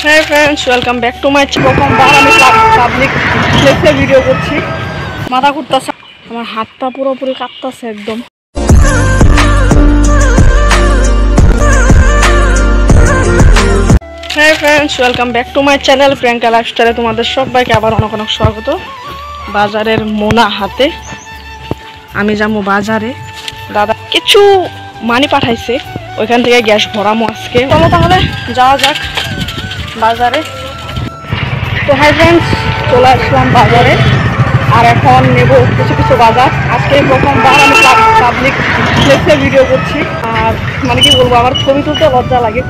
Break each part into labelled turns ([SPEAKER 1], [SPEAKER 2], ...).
[SPEAKER 1] Hi friends welcome back to my channel. আমি public প্লেসে video করছি। মাথা ঘুরতেছে, আমার হাতটা পুরোপুরি কাঁপতেছে একদম। Hi friends welcome back to my channel Priyanka লাইফস্টাইলে তোমাদের সবাইকে আবার অনেক অনেক স্বাগত। বাজারের মোনা হাতে আমি যাবো বাজারে। দাদা কিছু মানি পাঠাইছে, ওইখান থেকে গ্যাস ভরামো আজকে। চলো তাহলে যাওয়া যাক বাজারে। তো হাই ফ্রেন্ডস, চলে আসলাম বাজারে আর এখন নেব কিছু কিছু বাজার। আজকে প্রথমবার আমি পাবলিক প্লেসে ভিডিও করছি, আর মানে কি বলবো, আমার ছবি তুলতে লজ্জা লাগে,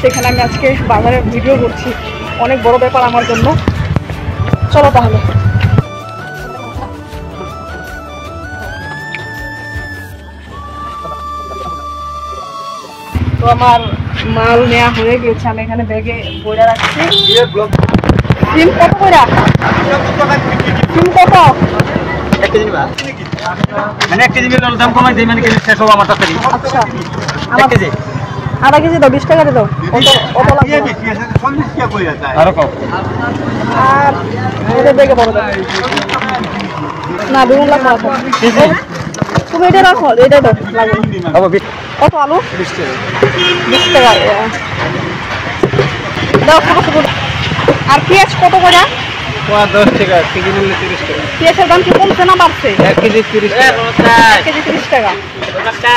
[SPEAKER 1] সেখানে আমি আজকে বাজারে ভিডিও করছি। অনেক বড় ব্যাপার আমার জন্য। চলো তাহলে। তো আমার মাল নেওয়া হয়ে গেছে, আমি এখানে ব্যাগে বইরা রাখছি। সিম কত কইরা? সিম কত? 1 কেজি নিবা? মানে 1 কেজি নিলে দাম কমাই দেই, মানে কি শেষ হবে আমার তাড়াতাড়ি। আচ্ছা 1 কেজি আধা কেজি দাও, 20 টাকা দাও। কত লাগবে? 40 টাকা কই আছে আর কও। আর এটা ব্যাগে বড় দাও না, বেগুন লাগবে না। তুমি এটা রাখো, এটা দাও, লাগবে না। কত আলু? 20 টাকা। 20 টাকা দাও। আর পেঁয়াজ কত করে? 10 টাকা কেজি, নিলে 30 টাকা। পেঁয়াজের দাম কি কমছে না বাড়ছে? 1 কেজি 30 টাকা। 1 কেজি 30 টাকা।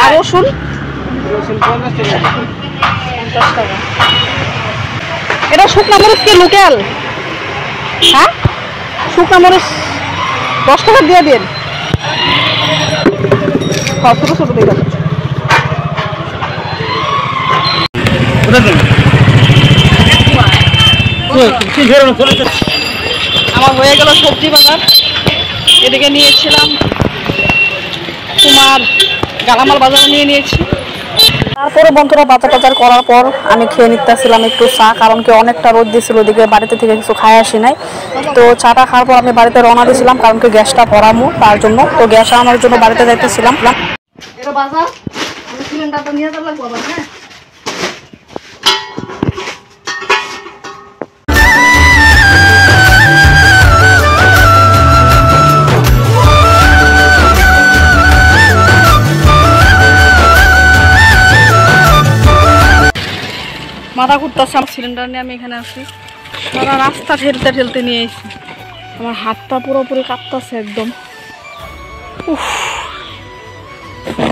[SPEAKER 1] আর রসুন? রসুন 50 টাকা। 50 টাকা। এটা শুকনা মরিচ কি লোকাল? হ্যাঁ, শুকনা মরিচ 10 টাকা দিয়ে দিন। ছোট ছোট দিয়ে দেন। আমার হয়ে গেল সবজি বাজার। এদিকে নিয়েছিলাম তোমার গালামাল বাজারে নিয়েছি। তারপরে বন্ধুরা বাজার টাজার করার পর আমি খেয়ে নিতেছিলাম একটু চা, কারণ কি অনেকটা রোদ দিয়েছিল, ওদিকে বাড়িতে থেকে কিছু খাই আসি নাই। তো চাটা খাওয়ার পর আমি বাড়িতে রওনা দিয়েছিলাম, কারণ কি গ্যাসটা ভরামো তার জন্য। তো গ্যাস আনার জন্য বাড়িতে যাইতেছিলাম। বাজার সিলিন্ডারটা নিয়ে যাওয়া লাগবো আবার। হ্যাঁ, মাথা ঘুরতেছে। আমার সিলিন্ডার নিয়ে আমি এখানে আসি, সারা রাস্তা ঠেলতে ঠেলতে নিয়ে এসেছি। আমার হাতটা পুরোপুরি কাঁপতেছে একদম।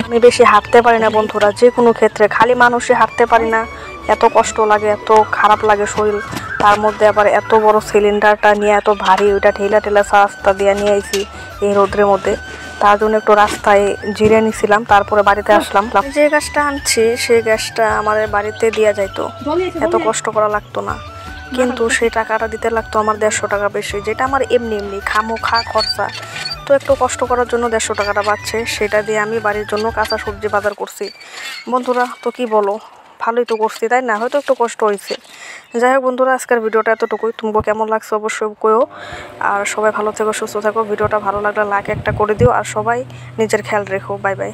[SPEAKER 1] আমি বেশি হাঁটতে পারি না বন্ধুরা, যে কোনো ক্ষেত্রে। খালি মানুষে হাঁটতে পারি না, এত কষ্ট লাগে, এত খারাপ লাগে শরীর। তার মধ্যে আবার এত বড় সিলিন্ডারটা নিয়ে এত ভারী, ওইটা ঠেলা ঠেলা রাস্তা দিয়ে নিয়ে আইছি এই রোদ্রের মধ্যে। তার জন্য একটু রাস্তায় জিরে নিছিলাম, তারপরে বাড়িতে আসলাম। যে গ্যাসটা আনছি সেই গ্যাসটা আমাদের বাড়িতে দেওয়া যাইতো, এত কষ্ট করা লাগতো না। কিন্তু সেই টাকাটা দিতে লাগতো আমার 150 টাকা বেশি, যেটা আমার এমনি এমনি খামোখা খরচা। তো একটু কষ্ট করার জন্য 150 টাকাটা বাঁচছে, সেটা দিয়ে আমি বাড়ির জন্য কাঁচা সবজি বাজার করছি বন্ধুরা। তো কি বলো, ভালোই তো করছি, তাই না? হয়তো একটু কষ্ট হয়েছে। যাই হোক বন্ধুরা, আজকের ভিডিওটা এতটুকুই। তোমাকে কেমন লাগছে অবশ্যই কইও। আর সবাই ভালো থেকো, সুস্থ থাকো। ভিডিওটা ভালো লাগলে লাইক একটা করে দিও, আর সবাই নিজের খেয়াল রেখো। Bye bye.